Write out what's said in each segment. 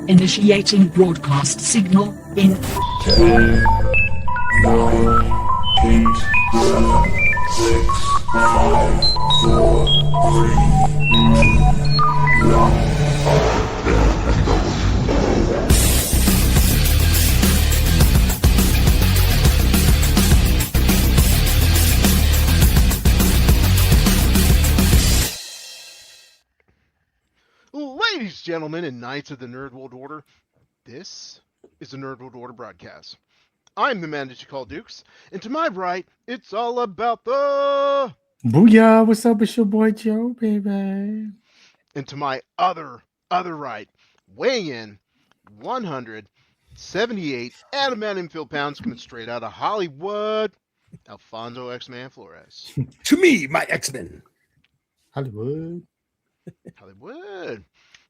Initiating broadcast signal in 10, 9, 8, 7, 6, 5, 4, 3, 2, 1. Ladies, gentlemen, and knights of the Nerd World Order, this is the Nerd World Order broadcast. I'm the man that you call Dukes, and to my right, it's all about the... Booyah, what's up? It's your boy Joe, baby. And to my other right, weighing in 178 adamantium pounds coming straight out of Hollywood, Alfonso X-Man Flores. To me, my X-Men. Hollywood. Hollywood.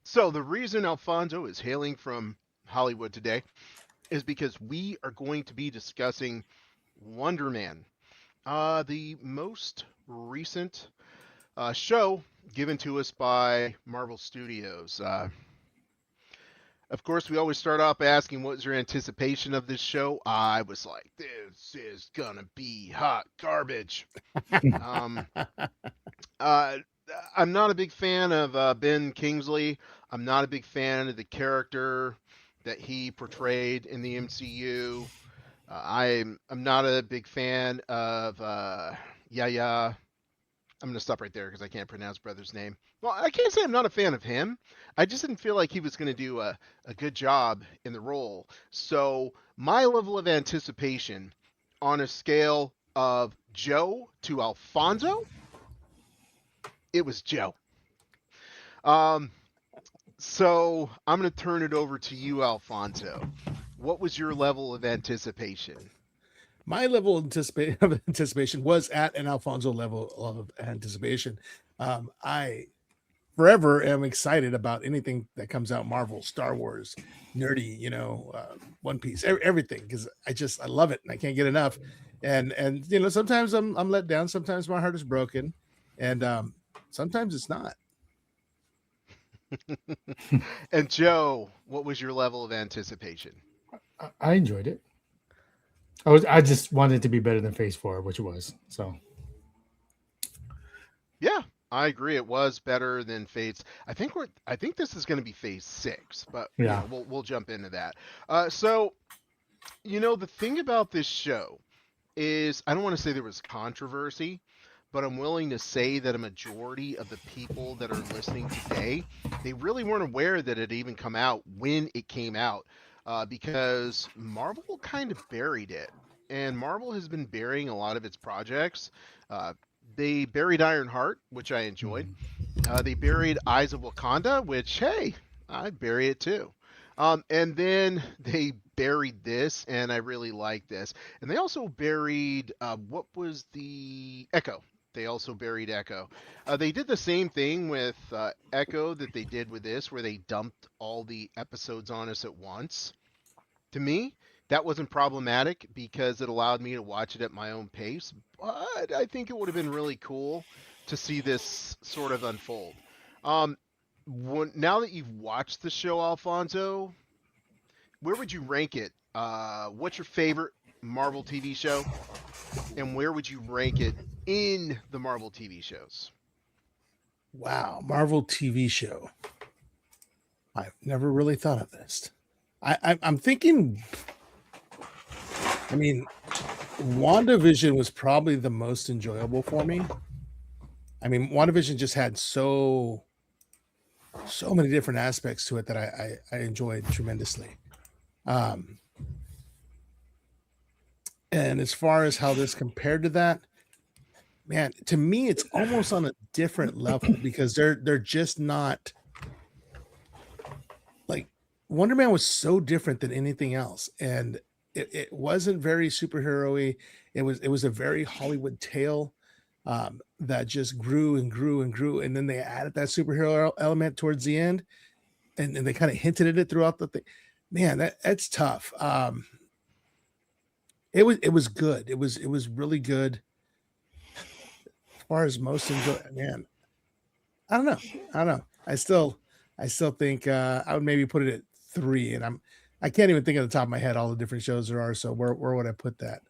So the reason Alfonso is hailing from Hollywood today is because we are going to be discussing Wonder Man, the most recent show given to us by Marvel Studios. Of course, we always start off asking what was your anticipation of this show. I was like, this is gonna be hot garbage. I'm not a big fan of Ben Kingsley. I'm not a big fan of the character that he portrayed in the MCU. I'm not a big fan of Yahya. I'm gonna stop right there because I can't pronounce brother's name. Well, I can't say I'm not a fan of him. I just didn't feel like he was gonna do a good job in the role. So my level of anticipation on a scale of Joe to Alfonso, it was Joe. So I'm going to turn it over to you, Alfonso. What was your level of anticipation? My level of anticipation was at an Alfonso level of anticipation. I forever am excited about anything that comes out Marvel, Star Wars, nerdy, One Piece, everything, because I love it and I can't get enough. And sometimes I'm let down. Sometimes my heart is broken, and sometimes it's not. And Joe, what was your level of anticipation? I enjoyed it. I just wanted it to be better than Phase 4, which it was. So yeah, I agree. It was better than Phase. I think this is going to be Phase 6, but yeah, we'll jump into that. So the thing about this show is, I don't want to say there was controversy, but I'm willing to say that a majority of the people that are listening today, they really weren't aware that it even come out when it came out, because Marvel kind of buried it. And Marvel has been burying a lot of its projects. They buried Ironheart, which I enjoyed. They buried Eyes of Wakanda, which, hey, I'd bury it too. And then they buried this, and I really like this. And they also buried, what was the Echo? They also buried Echo. They did the same thing with Echo that they did with this, where they dumped all the episodes on us at once. To me, that wasn't problematic because it allowed me to watch it at my own pace. But I think it would have been really cool to see this sort of unfold. Now that you've watched the show, Alfonso, where would you rank it? What's your favorite Marvel TV show? And where would you rank it in the Marvel TV shows? Wow, Marvel TV show. I've never really thought of this. I'm thinking, WandaVision was probably the most enjoyable for me. WandaVision just had so many different aspects to it that I enjoyed tremendously. And as far as how this compared to that, man, to me, it's almost on a different level because they're just not like Wonder Man was so different than anything else. And it wasn't very superhero-y. It was a very Hollywood tale that just grew and grew and grew. And then they added that superhero element towards the end. And they kind of hinted at it throughout the thing. Man, that's tough. It was good. It was really good. As far as most enjoy, man, I don't know. I still think I would maybe put it at 3, and I can't even think of the top of my head all the different shows there are. So where would I put that?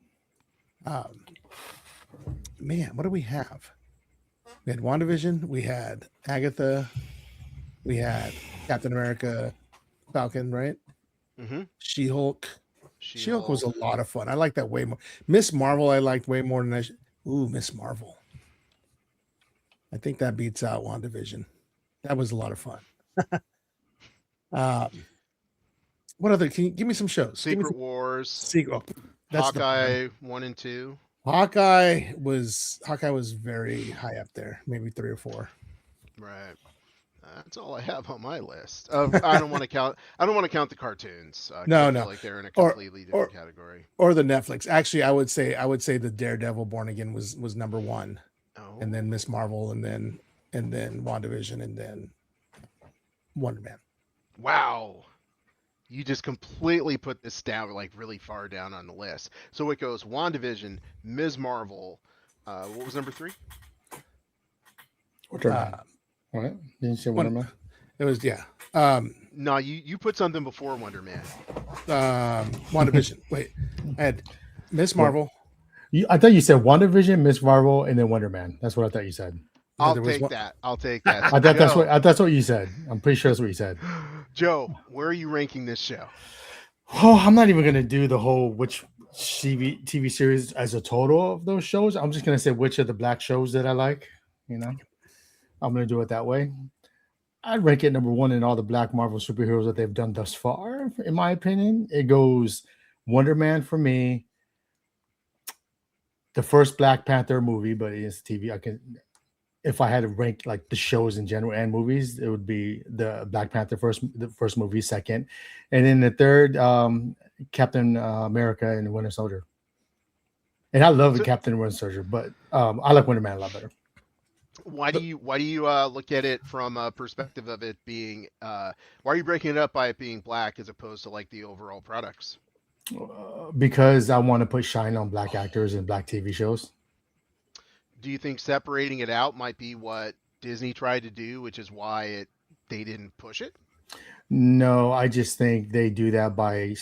Man, what do we have? We had WandaVision, we had Agatha, we had Captain America, Falcon, right? Mm-hmm. She-Hulk. She-Hulk was a lot of fun. I like that way more. Miss Marvel, I liked way more than Ooh, Miss Marvel. I think that beats out WandaVision. That was a lot of fun. What other? Can you give me some shows? Secret Wars. Secret. That's Hawkeye 1 and 2. Hawkeye was very high up there, maybe 3 or 4. Right. That's all I have on my list. I don't want to count. I don't want to count the cartoons. No. I feel like they're in a completely different category. Or the Netflix. Actually, I would say the Daredevil Born Again was number 1, and then Miss Marvel, and then WandaVision, and then Wonder Man. Wow. You just completely put this down like really far down on the list. So it goes WandaVision, Ms. Marvel. What was number 3? Wonder Man. What? Didn't you say Wonder Man? It was No, you put something before Wonder Man. WandaVision. Wait, I had Miss Marvel. I thought you said WandaVision, Miss Marvel, and then Wonder Man. That's what I thought you said. I'll take that. I'll take that. I thought that's what you said. I'm pretty sure that's what you said. Joe, where are you ranking this show? Oh, I'm not even gonna do the whole which TV series as a total of those shows. I'm just gonna say which of the black shows that I like. You know, I'm gonna do it that way. I'd rank it number 1 in all the black Marvel superheroes that they've done thus far. In my opinion, it goes Wonder Man for me. The first Black Panther movie, but it's TV. If I had to rank like the shows in general and movies, it would be the Black Panther the first movie, second, and then the third, Captain America and Winter Soldier. And I love the Captain and Winter Soldier, but I like Wonder Man a lot better. Why do you look at it from a perspective of it being? Why are you breaking it up by it being black as opposed to like the overall products? Because I want to put shine on black actors and black TV shows. Do you think separating it out might be what Disney tried to do, which is why they didn't push it? No, I just think they do that by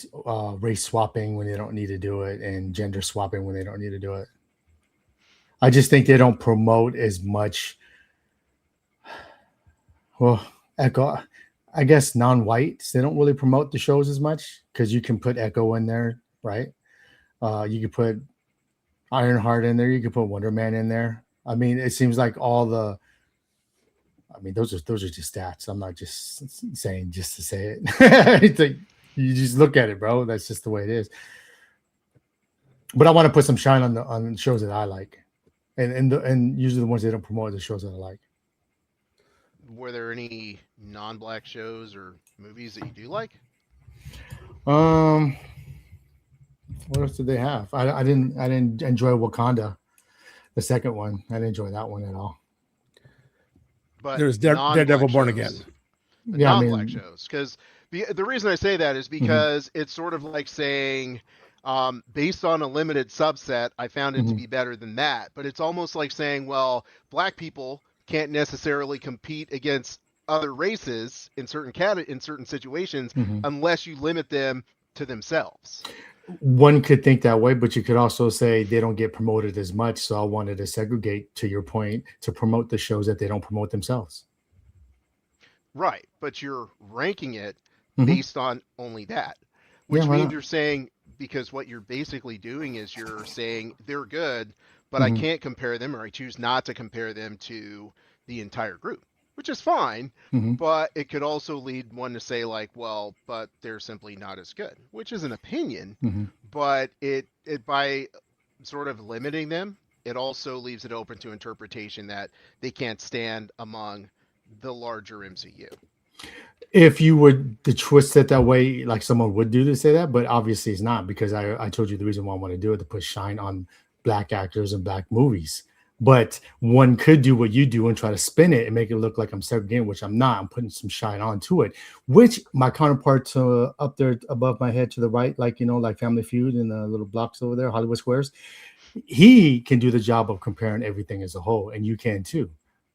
race swapping when they don't need to do it and gender swapping when they don't need to do it. I just think they don't promote as much. Well, Echo, I guess non-whites, they don't really promote the shows as much because you can put Echo in there, right? You could put Ironheart in there. You could put Wonder Man in there. I mean, it seems like those are just stats. I'm not just saying just to say it. It's like, you just look at it, bro. That's just the way it is. But I want to put some shine on the shows that I like, and usually the ones they don't promote are the shows that I like. Were there any non-black shows or movies that you do like? What else did they have? I didn't enjoy Wakanda, the second one. I didn't enjoy that one at all. But there's Daredevil Born Again. Yeah, non-black shows. Because the reason I say that is because it's sort of like saying, based on a limited subset, I found it to be better than that. But it's almost like saying, well, black people can't necessarily compete against other races in certain situations unless you limit them to themselves. One could think that way, but you could also say they don't get promoted as much. So I wanted to segregate, to your point, to promote the shows that they don't promote themselves. Right. But you're ranking it based on only that, which means you're saying, because what you're basically doing is you're saying they're good, but I can't compare them, or I choose not to compare them to the entire group, which is fine. But it could also lead one to say like, well, but they're simply not as good, which is an opinion. But it by sort of limiting them, it also leaves it open to interpretation that they can't stand among the larger MCU. If you would to twist it that way, like someone would do to say that, but obviously it's not, because I told you the reason why I want to do it, to put shine on black actors and black movies. But one could do what you do and try to spin it and make it look like I'm segregating, which I'm not. I'm putting some shine onto it, which my counterpart up there above my head to the right, like, you know, like Family Feud and the little blocks over there, Hollywood Squares, he can do the job of comparing everything as a whole, and you can too.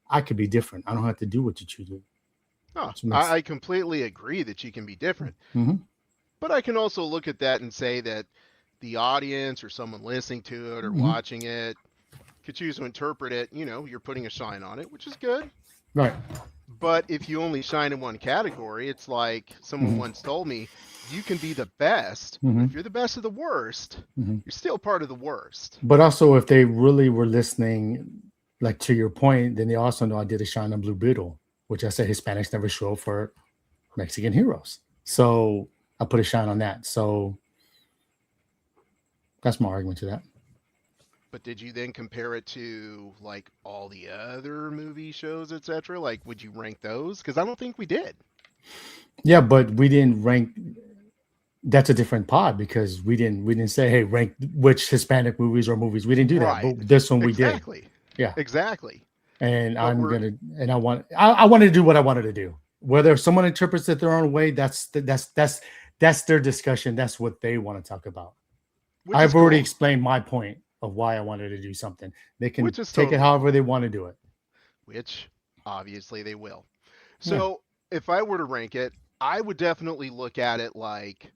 I could be different. I don't have to do what you do. Oh, Which makes- I completely agree that you can be different. Mhm. But I can also look at that and say that the audience or someone listening to it or Mhm. watching it could choose to interpret it. You're putting a shine on it, which is good. Right. But if you only shine in one category, it's like someone Mhm. once told me, you can be the best. But Mhm. if you're the best of the worst, Mhm. you're still part of the worst. But also, if they really were listening, like to your point, then they also know I did a shine on Blue Beetle, which I said Hispanics never show up for Mexican heroes. So I put a shine on that. So that's my argument to that. But did you then compare it to like all the other movie shows, etc.? Like, would you rank those? Because I don't think we did. Yeah, but we didn't rank. That's a different pod because we didn't say, hey, rank which Hispanic movies or movies. We didn't do that. Right. But this one we did. Exactly. Yeah. Exactly. And But I wanted to do what I wanted to do. Whether someone interprets it their own way, that's their discussion. That's what they want to talk about. which I've is already cool. explained my point of why I wanted to do something. They can Which is take totally it however they want to do it. Which obviously they will. So if I were to rank it, I would definitely look at it like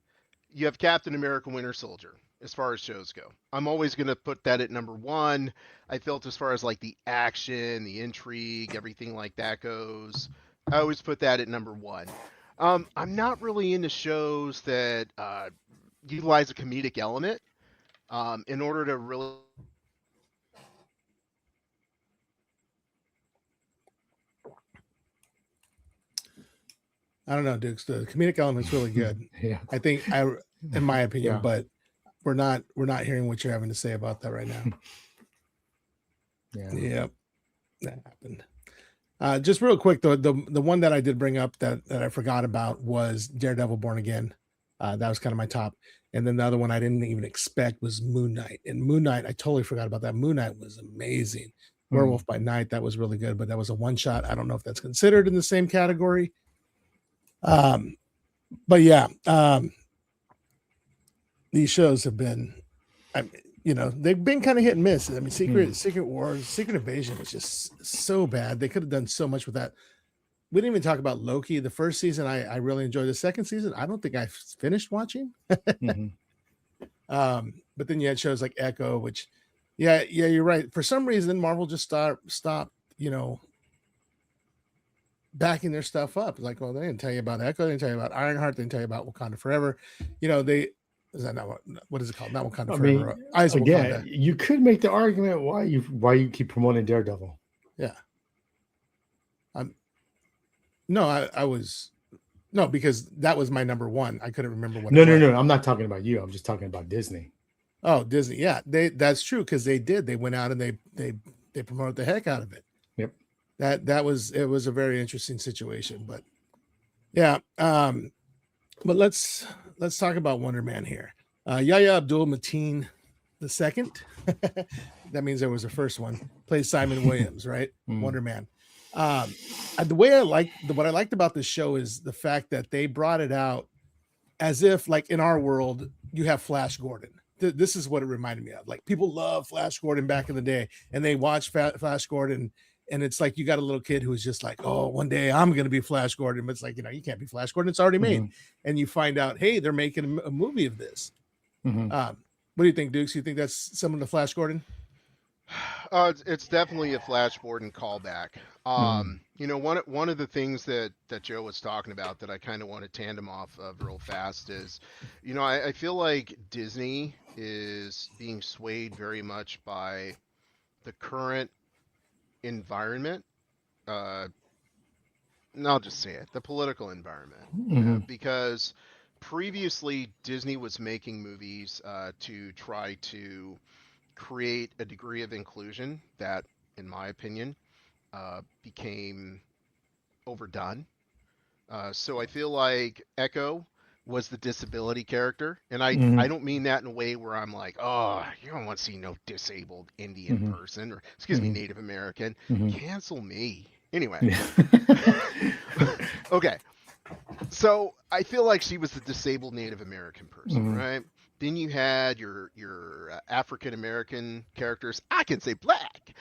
you have Captain America Winter Soldier as far as shows go. I'm always going to put that at number one. I felt as far as like the action, the intrigue, everything like that goes, I always put that at number one. I'm not really into shows that utilize a comedic element in order to really. I don't know, Dukes. The comedic element's really good. Yeah. I think in my opinion, Yeah. but we're not hearing what you're having to say about that right now. Yeah. Yep, that happened. Just real quick though, the one that I did bring up that I forgot about was Daredevil Born Again. That was kind of my top. And then the other one I didn't even expect was Moon Knight. And Moon Knight, I totally forgot about that. Moon Knight was amazing. Werewolf by Night, that was really good, but that was a one shot. I don't know if that's considered in the same category. But yeah, these shows have been, they've been kind of hit and miss. I mean, Secret Wars, Secret Invasion was just so bad. They could have done so much with that. We didn't even talk about Loki. The first season, I really enjoyed. The second season, I don't think I finished watching. Mhm. But then you had shows like Echo, which, yeah, you're right. For some reason, Marvel just stopped, backing their stuff up. Like, well, they didn't tell you about Echo, they didn't tell you about Ironheart, they didn't tell you about Wakanda Forever. Is that not what is it called? Not Wakanda Forever. Eyes of again, Wakanda. you could make the argument why you keep promoting Daredevil. Yeah. Because that was my number one. I couldn't remember what. No. I'm not talking about you. I'm just talking about Disney. Oh, Disney. Yeah, that's true because they did. They went out and they promoted the heck out of it. Yep. It was a very interesting situation, but yeah. But let's talk about Wonder Man here. Yahya Abdul Mateen II. That means there was a first one. Plays Simon Williams, right? Wonder Man. What I liked about this show is the fact that they brought it out as if, like in our world, you have Flash Gordon. This is what it reminded me of. Like people love Flash Gordon back in the day, and they watch Flash Gordon, and it's like you got a little kid who's just like, oh, one day I'm going to be Flash Gordon. But it's like, you can't be Flash Gordon. It's already made. And you find out, hey, they're making a movie of this. What do you think, Dukes? You think that's some of the Flash Gordon? It's definitely a Flash Gordon callback. One of the things that Joe was talking about that I kind of want to tandem off of real fast is, I feel like Disney is being swayed very much by the current environment. And I'll just say it, the political environment, because previously Disney was making movies to try to create a degree of inclusion that, in my opinion, became overdone. So I feel like Echo was the disability character, and I don't mean that in a way where I'm like, oh, you don't want to see no disabled Indian person or Native American. Cancel me. Anyway. Okay. So I feel like she was the disabled Native American person, right? Then you had your African American characters. I can say black.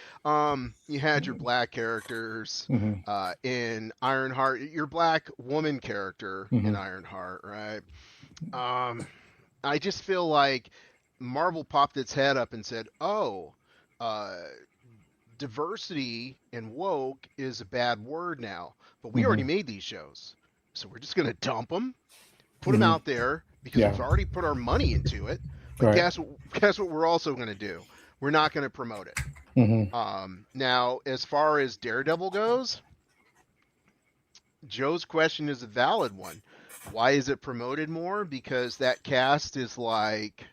you had your black characters Mhm. in Ironheart, your black woman character in Mhm. Ironheart, right? I just feel like Marvel popped its head up and said, "Oh, uh, diversity and woke is a bad word now, but we already Mhm. made these shows, so we're just gonna dump them, put them Mhm. out there because Yeah. we've already put our money into it. But Right. guess what we're also gonna do? We're not gonna promote it." Mhm. Now, as far as Daredevil goes, Joe's question is a valid one. Why is it promoted more? Because that cast is like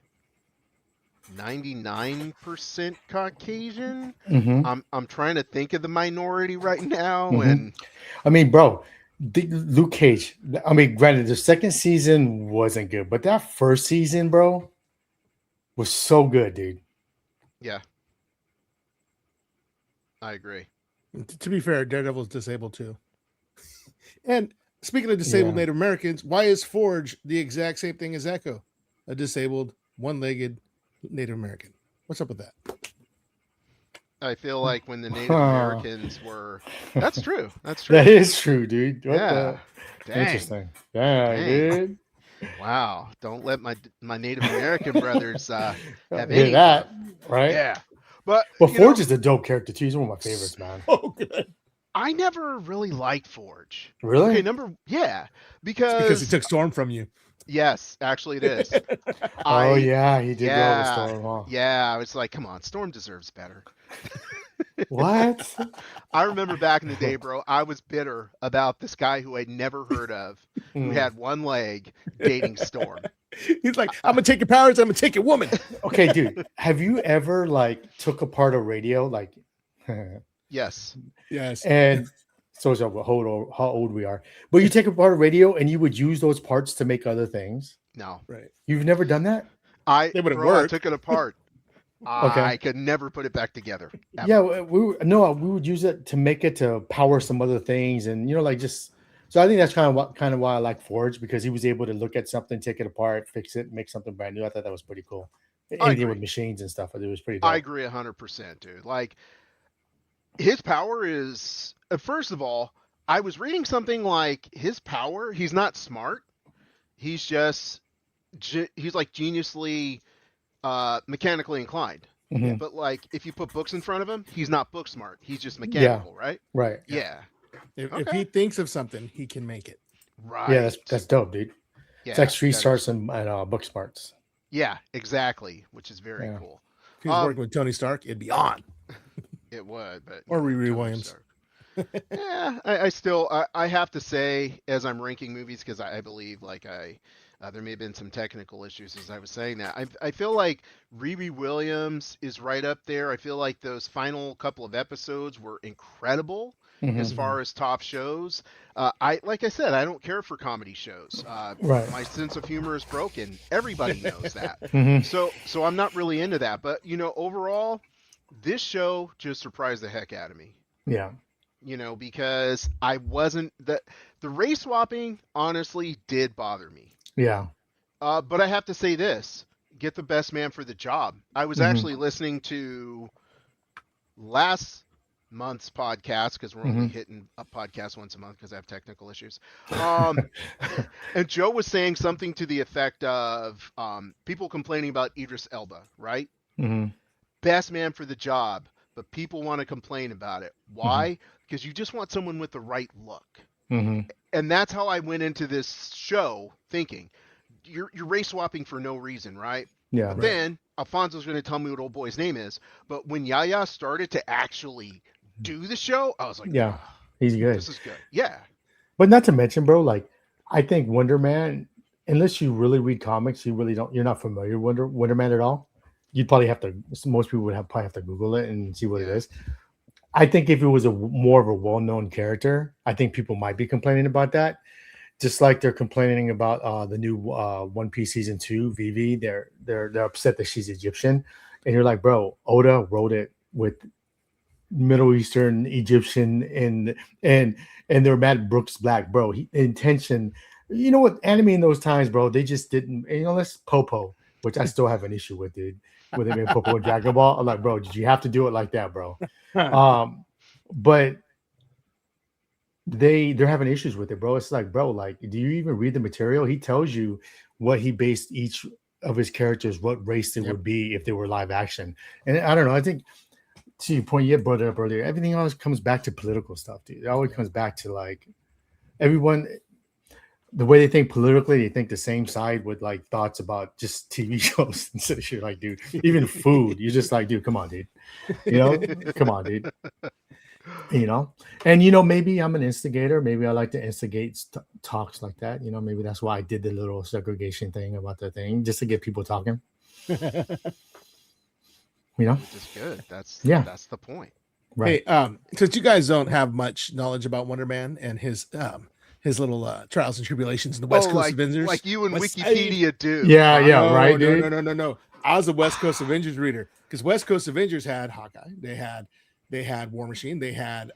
99% Caucasian. Mhm. I'm trying to think of the minority right now, Mhm. and I mean, bro, Luke Cage. I mean, granted, the second season wasn't good, but that first season, bro, was so good, dude. yeah, I agree. To be fair, Daredevil's disabled too. And speaking of disabled Yeah. Native Americans, why is Forge the exact same thing as Echo? A disabled, one-legged Native American. What's up with that? I feel like when the Native Huh. Americans were, that's true. That's true. That is true, dude. What Yeah. the? Dang. Interesting. Yeah, Dang. dude. Wow. Don't let my Native American brothers have Hear any that, love. right? Yeah. But Well, you know, Forge is a dope character too. He's one of my favorites, man. Oh, good. I never really liked Forge. Really? Okay, yeah, Because he because took Storm from you. yes, actually it is. Oh I yeah, he did go with yeah, Storm, huh? yeah. I was like, come on, Storm deserves better. What? I remember back in the day, bro. I was bitter about this guy who I'd never heard of, who Mm. had one leg, dating Storm. He's like, I'm gonna take your powers, I'm gonna take your woman. Okay, dude. Have you ever like took apart a radio, like, Yes. Yes. and so how old we are? But you take apart a radio and you would use those parts to make other things. No. Right. You've never done that? They wouldn't Bro, I work. took it apart. I could never put it back together. Ever. Yeah, we would use it to make it to power some other things, and like just. So I think that's kind of why I like Forge, because he was able to look at something, take it apart, fix it, make something brand new. I thought that was pretty cool. Anything with machines and stuff, it was pretty dope. I agree 100%, dude. Like, his power is first of all, I was reading something like his power. He's not smart. He's just he's like geniusly mechanically inclined. Mhm. But like if you put books in front of him, he's not book smart. He's just mechanical, right? Right. Yeah. If Okay. he thinks of something, he can make it. Right. Yeah, that's dope, dude. yeah, It's like Street that is- Starts and Book Smarts. Yeah, exactly, which is very Yeah. cool. If he was working with Tony Stark, it'd be on. It would, but Or Riri Tony Williams. Stark. Yeah, I still I have to say, as I'm ranking movies, because I believe like there may have been some technical issues as I was saying that. I feel like Riri Williams is right up there. I feel like those final couple of episodes were incredible Mhm. as far as top shows. Like I said, I don't care for comedy shows. Right. My sense of humor is broken. Everybody knows that. Mhm. So I'm not really into that. But overall, this show just surprised the heck out of me. Yeah. Because I wasn't the race swapping honestly did bother me. Yeah. But I have to say this: get the best man for the job. I was Mhm. actually listening to last month's podcast because we're only hitting a podcast once a month because I have technical issues. And Joe was saying something to the effect of people complaining about Idris Elba, right? Mhm. Best man for the job, but people want to complain about it. Why? Because you just want someone with the right look. Mhm. And that's how I went into this show thinking you're race swapping for no reason, right? Yeah. But then Alfonso's going to tell me what old boy's name is. But when Yaya started to actually do the show, I was like, Yeah. "Ah, He's good. this is good. Yeah. But not to mention, bro, like I think Wonder Man, unless you really read comics, you're not familiar with Wonder Man at all. You'd probably have to. Most people would probably have to Google it and see what it Yeah. is. I think if it was more of a well-known character, I think people might be complaining about that. Just like they're complaining about the new One Piece season 2, Vivi. They're upset that she's Egyptian, and you're like, bro, Oda wrote it with Middle Eastern, Egyptian, and they're mad Brooks Black, bro. Intention. You know what? Anime in those times, bro, they just didn't. Unless Popo, which I still have an issue with, dude. With him in Pokemon Dragon Ball, I'm like, bro, did you have to do it like that, bro? But they're having issues with it, bro. It's like, bro, like, do you even read the material? He tells you what he based each of his characters, what race they would be if they were live action. And I don't know. I think to your point you brought it up earlier, everything always comes back to political stuff, dude. It always comes back to like everyone, the way they think politically, they think the same side with like thoughts about just TV shows and shit. Like, dude, even food, you're just like, dude, come on, dude. You know, come on, dude. You know, and maybe I'm an instigator. Maybe I like to instigate talks like that. Maybe that's why I did the little segregation thing about the thing, just to get people talking. Which is good. That's the point. Right. Hey, since you guys don't have much knowledge about Wonder Man and his little trials and tribulations in the West Coast Avengers, like you and Wikipedia do. Yeah, right. No. I was a West Coast Avengers reader because West Coast Avengers had Hawkeye. They had War Machine. They had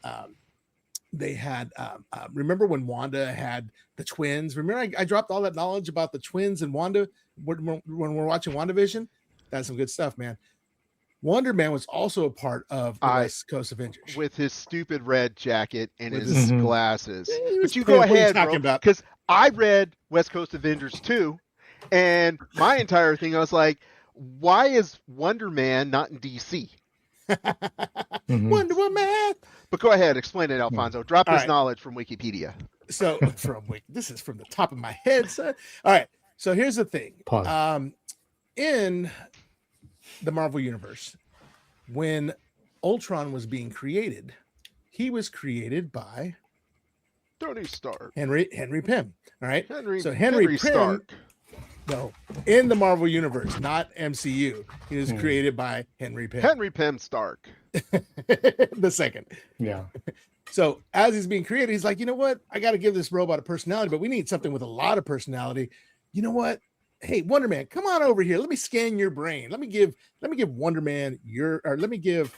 remember when Wanda had the twins? Remember I dropped all that knowledge about the twins and Wanda when we're watching WandaVision? That's some good stuff, man. Wonder Man was also a part of the West Coast Avengers with his stupid red jacket and his glasses. But you go ahead, bro, because I read West Coast Avengers 2, and my entire thing, I was like, why is Wonder Man not in DC? Wonder Woman. But go ahead, explain it, Alfonso. Drop this knowledge from Wikipedia. So this is from the top of my head, son. All right. So here's the thing. In the Marvel Universe, when Ultron was being created, he was created by Tony Stark. Henry Pym. All right. Henry Pym, Stark. No, in the Marvel Universe, not MCU. He was created by Henry Pym. Henry Pym Stark. The second. Yeah. So as he's being created, he's like, you know what? I got to give this robot a personality, but we need something with a lot of personality. You know what? Hey, Wonder Man, come on over here. Let me scan your brain. Let me give Wonder Man let me give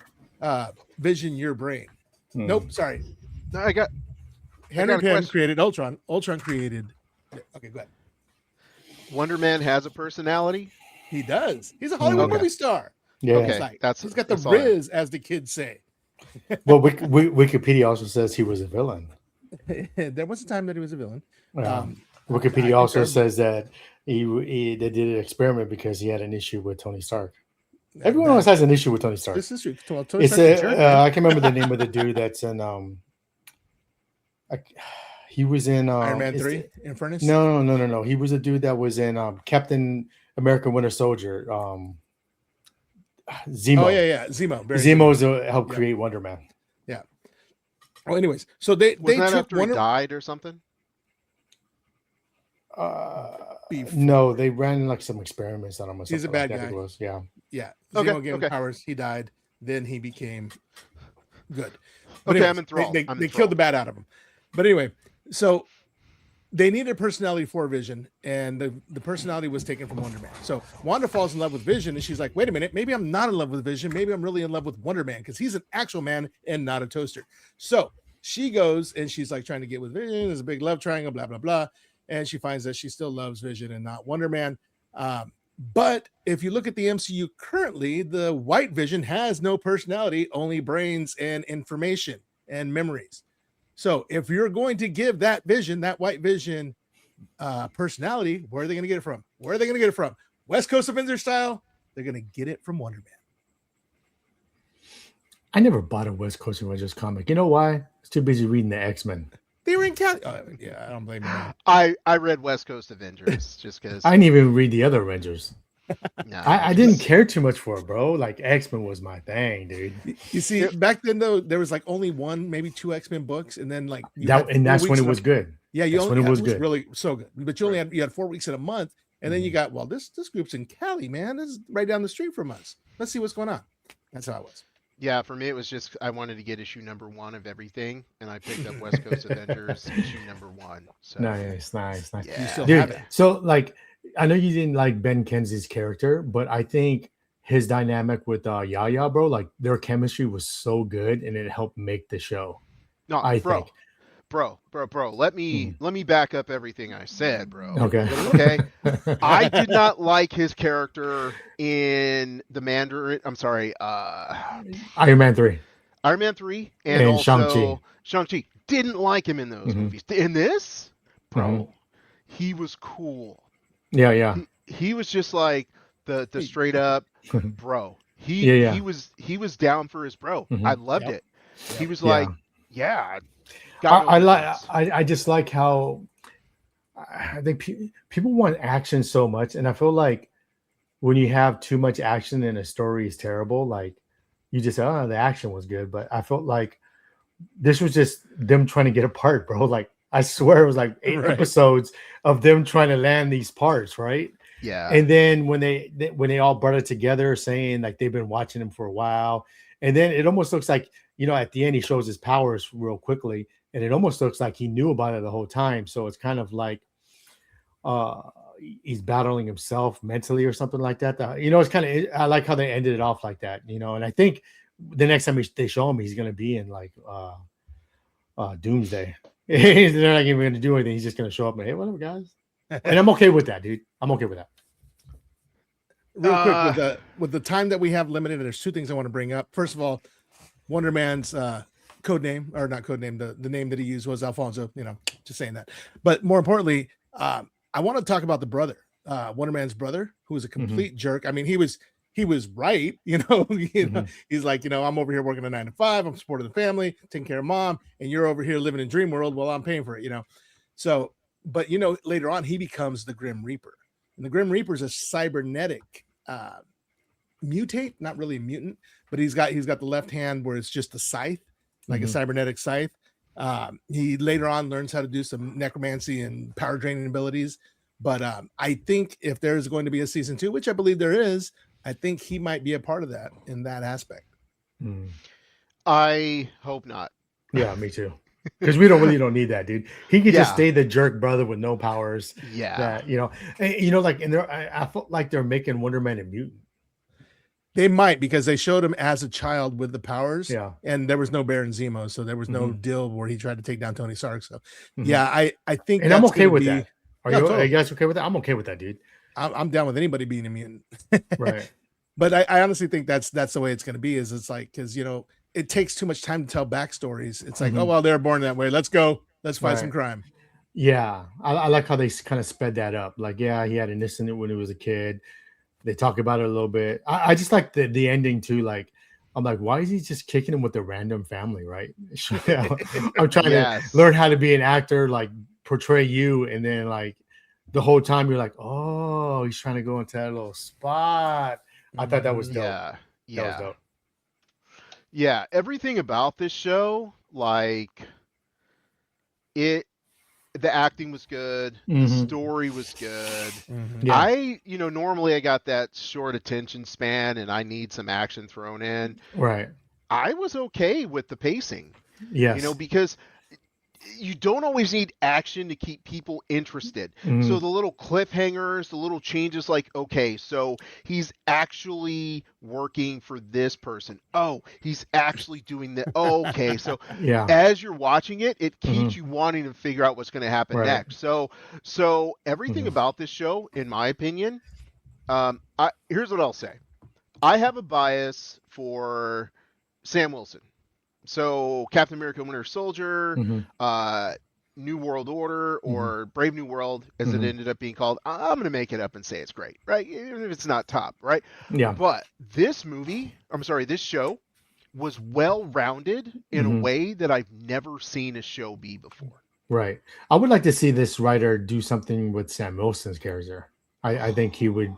Vision your brain. Nope, sorry. No, I got Henry Pym created Ultron. Ultron created. Okay, go ahead. Wonder Man has a personality. He does. He's a Hollywood movie star. Yeah, okay. He's got the Riz, as the kids say. Well, Wikipedia also says he was a villain. There was a time that he was a villain. Wikipedia also says that they did an experiment because he had an issue with Tony Stark. Everyone else has an issue with Tony Stark. This is true. I can't remember the name of the dude that's in. He was in Iron Man 3 in Furnace. No. He was a dude that was in Captain America: Winter Soldier. Zemo. Oh yeah, Zemo. Zemo's helped create Wonder Man. Yeah. Well, anyways, so they that took after he died or something. No, they ran like some experiments on him. He's a bad guy. Yeah. Zemo gave him powers. He died. Then he became good. But anyways, I'm enthralled. They killed the bad out of him. But anyway, so they needed a personality for Vision, and the personality was taken from Wonder Man. So Wanda falls in love with Vision, and she's like, wait a minute, maybe I'm not in love with Vision. Maybe I'm really in love with Wonder Man because he's an actual man and not a toaster. So she goes and she's like trying to get with Vision. There's a big love triangle, blah, blah, blah. And she finds that she still loves Vision and not Wonder Man. But if you look at the MCU currently, the white Vision has no personality, only brains and information and memories. So if you're going to give that Vision, that white Vision personality, where are they going to get it from? West Coast Avengers style. They're going to get it from Wonder Man. I never bought a West Coast Avengers comic. You know why? I was too busy reading the X-Men. They were in Cali. Yeah, I don't blame you. I read West Coast Avengers just because. I didn't even read the other Avengers. No, I didn't care too much for it, bro. Like X-Men was my thing, dude. You see, back then though, there was like only one, maybe two X-Men books, and then like that's when it was good. Yeah, it was good. Really so good. But you only had 4 weeks in a month, and then you got this group's in Cali, man. This is right down the street from us. Let's see what's going on. That's how it was. Yeah, for me it was just I wanted to get issue number 1 of everything, and I picked up West Coast Avengers issue number 1. So nice. Yeah. You still Dude, have it. so like I know you didn't like Ben Kenzie's character, but I think his dynamic with Yaya, bro, like their chemistry was so good and it helped make the show. No, I bro. think. bro. Let me back up everything I said, bro. Okay. Okay. I did not like his character in the Mandarin. I'm sorry, Iron Man 3 Iron Man 3, and and also Shang-Chi. Didn't like him in those Mhm. movies. In this, bro, Mhm. he was cool. Yeah. He was just like the straight up bro. Yeah. He was down for his bro. Mhm. I loved Yep. it. He was Yeah. like, yeah, got no I like. difference. I just like how I think people want action so much, and I feel like when you have too much action and a story is terrible, like you just say, oh, the action was good, but I felt like this was just them trying to get a part, bro. Like I swear it was like 8 Right. episodes of them trying to land these parts, right? Yeah. And then when they all brought it together, saying like they've been watching him for a while, and then it almost looks like, at the end he shows his powers real quickly, and it almost looks like he knew about it the whole time. So it's kind of like uh he's battling himself mentally or something like that. It's kind of, I like how they ended it off like that, and I think the next time they show him, he's going to be in like Doomsday. They're not even going to do anything. He's just going to show up and, hey, what up, guys? And I'm okay with that, dude. I'm okay with that. Real quick, with the time that we have limited, there's two things I want to bring up. First of all, Wonder Man's code name, or not code name, the name that he used was Alfonso. Just saying that. But more importantly, I want to talk about the brother, Wonder Man's brother, who was a complete jerk. I mean, he was right, He's like, I'm over here working a 9 to 5, I'm supporting the family, taking care of mom, and you're over here living in dream world while I'm paying for it, So, but later on he becomes the Grim Reaper, and the Grim Reaper is a cybernetic mutate, not really a mutant, but he's got the left hand where it's just a scythe, like a cybernetic scythe. He later on learns how to do some necromancy and power draining abilities. But I think if there's going to be a season 2, which I believe there is, I think he might be a part of that in that aspect. I hope not. Yeah, me too. Because we don't need that, dude. He could just Yeah. stay the jerk brother with no powers. Yeah. Like, and I felt like they're making Wonder Man a mutant. They might, because they showed him as a child with the powers. Yeah. And there was no Baron Zemo, so there was no deal where he tried to take down Tony Stark. So Mhm. yeah, I think, And I'm that's okay gonna with be- that. Are Yeah, you totally. guys okay with that? I'm okay with that, dude. I'm down with anybody being a mutant. Right. But I honestly think that's the way it's going to be. Is it's like, because it takes too much time to tell backstories. It's like, Mhm. oh well, they're born that way. Let's go. Let's fight some Right. crime. Yeah, I like how they kind of sped that up. Like, yeah, he had an incident when he was a kid. They talk about it a little bit. I just like the ending too. Like, I'm like, why is he just kicking him with a random family, right? I'm trying Yes. to learn how to be an actor, like portray you, and then like the whole time you're like, oh, he's trying to go into that little spot. I thought that was dope. Yeah. That was dope. Yeah, everything about this show, like the acting was good, the Mhm. story was good. Yeah. Normally I got that short attention span and I need some action thrown in. Right. I was okay with the pacing, Yes. because you don't always need action to keep people interested. Mhm. So the little cliffhangers, the little changes, like, okay, so he's actually working for this person. Oh, he's actually doing that. Oh, okay. So Yeah. as you're watching it, it keeps you wanting to figure out what's going to happen Right. next. So everything about this show, in my opinion, here's what I'll say. I have a bias for Sam Wilson. So Captain America Winter Soldier, Mhm. New World Order, or Brave New World, as it ended up being called. I'm going to make it up and say it's great, right? Even if it's not top, right? Yeah. But this show was well-rounded in a way that I've never seen a show be before. Right. I would like to see this writer do something with Sam Wilson's character. I think he'd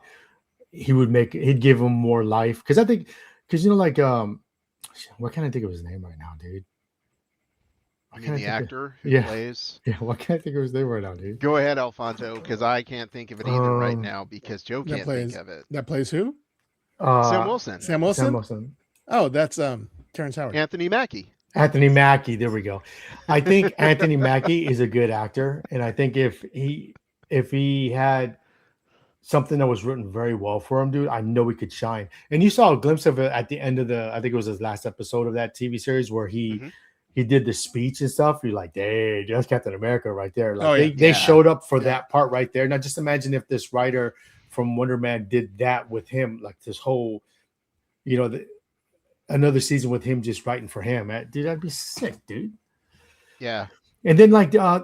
give him more life. Because what can I think of his name right now, dude? I mean, the actor who Yeah. plays. Yeah, what can I think of his name right now, dude? Go ahead, Alfonso, because I can't think of it either right now because Joe That can't plays- think of it. That plays who? Sam Wilson. Sam Wilson. Sam Wilson. Oh, that's Terrence Howard. Anthony Mackie. Anthony Mackie. There we go. I think Anthony Mackie is a good actor, and I think if he had something that was written very well for him, dude, I know he could shine. And you saw a glimpse of it at the end of I think it was his last episode of that TV series where he he did the speech and stuff, you're like, "Hey, that's Captain America right there." Like Oh, yeah. they Yeah. showed up for Yeah. that part right there. Now, just imagine if this writer from Wonder Man did that with him, like this whole, another season with him just writing for him. Dude, that'd be sick, dude. Yeah. And then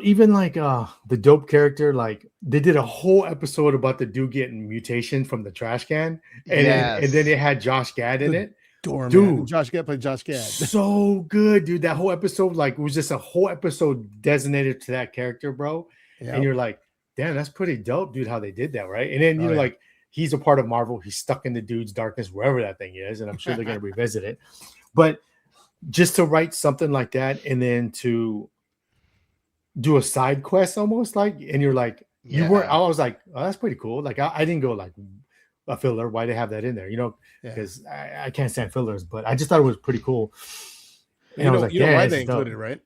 even the dope character, like they did a whole episode about the dude getting mutation from the trash can, and then it had Josh Gad in it. Doorman. Dude. Josh Gad played Josh Gad. So good, dude. That whole episode, like, it was just a whole episode designated to that character, bro. Yeah. And you're like, damn, that's pretty dope, dude, how they did that, right? And then Oh, yeah. like, he's a part of Marvel. He's stuck in the dude's darkness, wherever that thing is, and I'm sure they're gonna revisit it. But just to write something like that and then to do a side quest almost like, and you're like, you weren't. I was like, oh, that's pretty cool. Like, I didn't go like a filler. Why they have that in there? Yeah. Because I can't stand fillers, but I just thought it was pretty cool. And You I know, was like, you know yeah, why this they is dope. included it, right?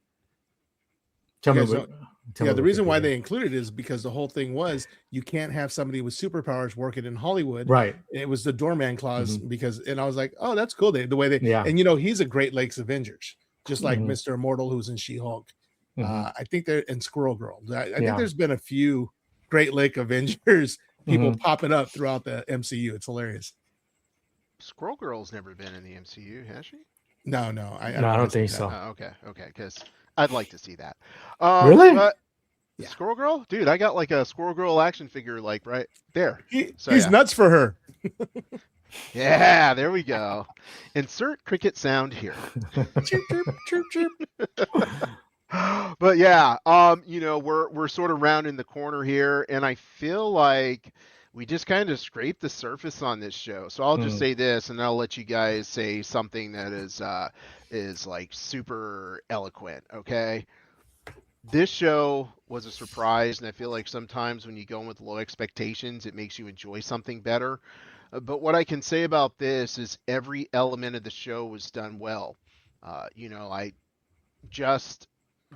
Tell me You guys what- tell Yeah, me the what reason why did. they included it is because the whole thing was you can't have somebody with superpowers working in Hollywood. Right. It was the doorman clause and I was like, oh, that's cool. The way they, Yeah. and he's a Great Lakes Avengers, just like Mr. Immortal, who's in She-Hulk. I think they're in Squirrel Girl. I think there's been a few Great Lake Avengers people popping up throughout the MCU. It's hilarious. Squirrel Girl's never been in the MCU, has she? No, I don't think so. Oh, okay, because I'd like to see that. Really? But Yeah. Squirrel Girl, dude, I got like a Squirrel Girl action figure, like right there. So, He's yeah. nuts for her. Yeah, there we go. Insert cricket sound here. Chirp, chirp, chirp, chirp. But yeah, we're sort of rounding the corner here, and I feel like we just kind of scraped the surface on this show. So I'll just say this, and I'll let you guys say something that is like super eloquent. Okay, this show was a surprise, and I feel like sometimes when you go in with low expectations, it makes you enjoy something better. But what I can say about this is every element of the show was done well.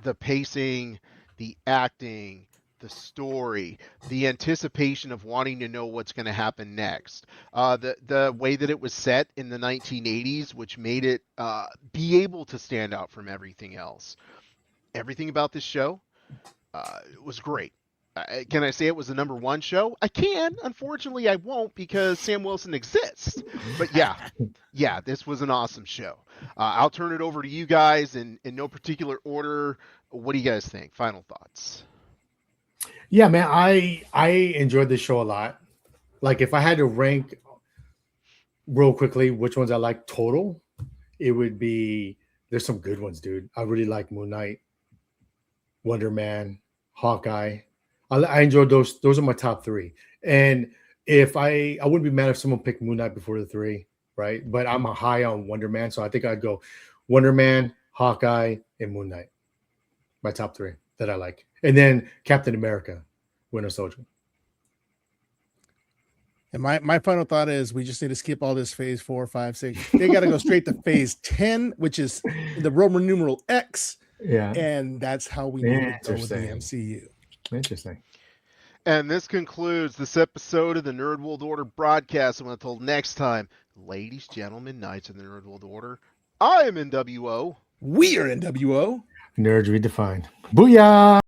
The pacing, the acting, the story, the anticipation of wanting to know what's going to happen next, the way that it was set in the 1980s, which made it be able to stand out from everything else. Everything about this show was great. Can I say it was the number one show? I can. Unfortunately, I won't because Sam Wilson exists. But yeah, this was an awesome show. I'll turn it over to you guys in no particular order. What do you guys think? Final thoughts. Yeah, man, I enjoyed this show a lot. Like, if I had to rank real quickly which ones I like total, it would be, there's some good ones, dude. I really like Moon Knight, Wonder Man, Hawkeye. I enjoyed those. Those are my top three. And if I wouldn't be mad if someone picked Moon Knight before the three, right? But I'm a high on Wonder Man, so I think I'd go Wonder Man, Hawkeye, and Moon Knight. My top three that I like. And then Captain America, Winter Soldier. And my final thought is we just need to skip all this phase 4, 5, 6. They got to go straight to phase 10, which is the Roman numeral X. Yeah. And that's how we need to go with the Interesting. MCU. Interesting. And this concludes this episode of the Nerd World Order broadcast. And until next time, ladies, gentlemen, knights of the Nerd World Order, I am NWO. We are NWO. Nerds redefined. Booyah!